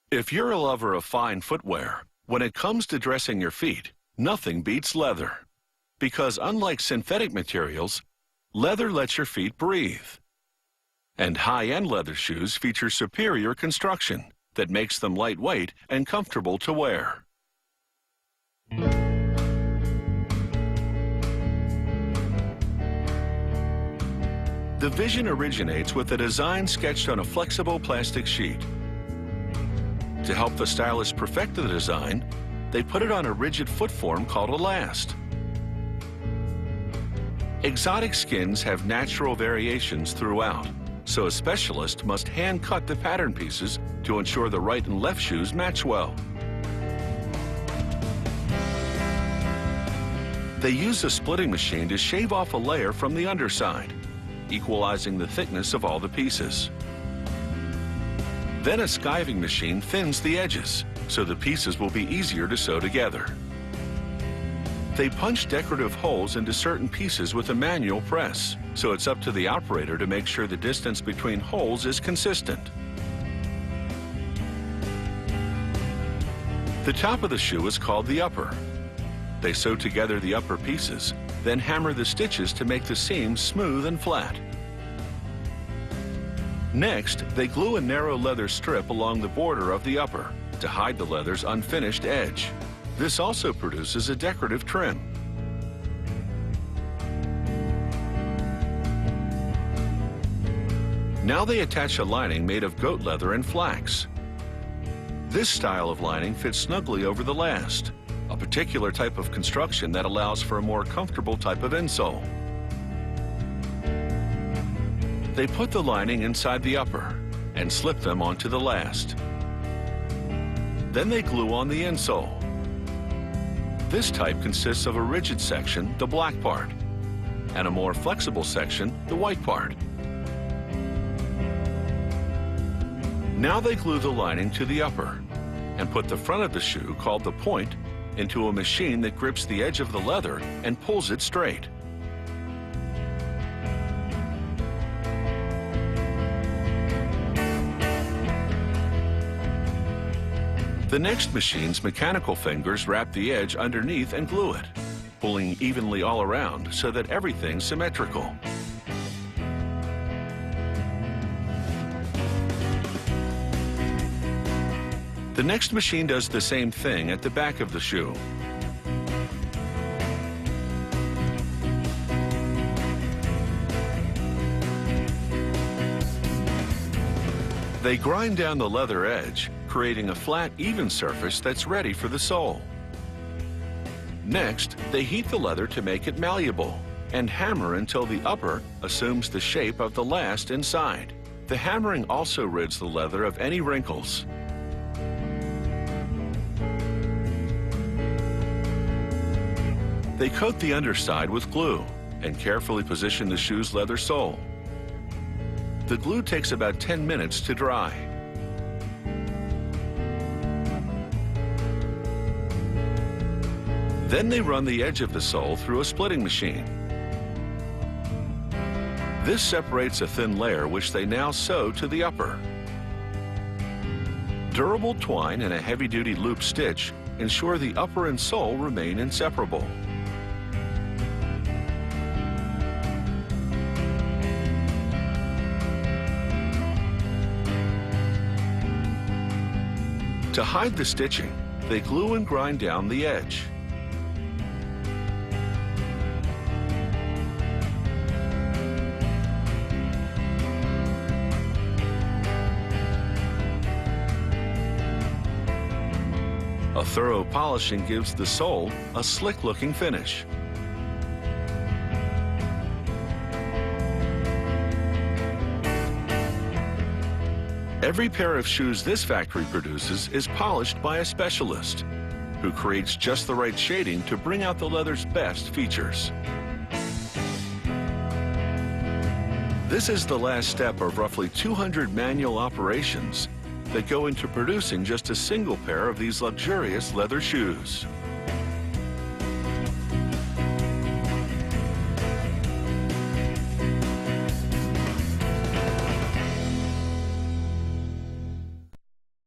If you're a lover of fine footwear, when it comes to dressing your feet, nothing beats leather. Because unlike synthetic materials, leather lets your feet breathe. And high-end leather shoes feature superior construction that makes them lightweight and comfortable to wear. The vision originates with a design sketched on a flexible plastic sheet. To help the stylist perfect the design, they put it on a rigid foot form called a last. Exotic skins have natural variations throughout, so a specialist must hand-cut the pattern pieces to ensure the right and left shoes match well. They use a splitting machine to shave off a layer from the underside, equalizing the thickness of all the pieces. Then a skiving machine thins the edges, so the pieces will be easier to sew together. They punch decorative holes into certain pieces with a manual press, so it's up to the operator to make sure the distance between holes is consistent. The top of the shoe is called the upper. They sew together the upper pieces, then hammer the stitches to make the seams smooth and flat. Next, they glue a narrow leather strip along the border of the upper to hide the leather's unfinished edge. This also produces a decorative trim. Now they attach a lining made of goat leather and flax. This style of lining fits snugly over the last, a particular type of construction that allows for a more comfortable type of insole. They put the lining inside the upper and slip them onto the last. Then they glue on the insole. This type consists of a rigid section, the black part, and a more flexible section, the white part. Now they glue the lining to the upper and put the front of the shoe, called the point, into a machine that grips the edge of the leather and pulls it straight. The next machine's mechanical fingers wrap the edge underneath and glue it, pulling evenly all around so that everything's symmetrical. The next machine does the same thing at the back of the shoe. They grind down the leather edge, creating a flat, even surface that's ready for the sole. Next, they heat the leather to make it malleable and hammer until the upper assumes the shape of the last inside. The hammering also rids the leather of any wrinkles. They coat the underside with glue and carefully position the shoe's leather sole. The glue takes about 10 minutes to dry. Then they run the edge of the sole through a splitting machine. This separates a thin layer which they now sew to the upper. Durable twine and a heavy-duty loop stitch ensure the upper and sole remain inseparable. To hide the stitching, they glue and grind down the edge. A thorough polishing gives the sole a slick-looking finish. Every pair of shoes this factory produces is polished by a specialist who creates just the right shading to bring out the leather's best features. This is the last step of roughly 200 manual operations that go into producing just a single pair of these luxurious leather shoes.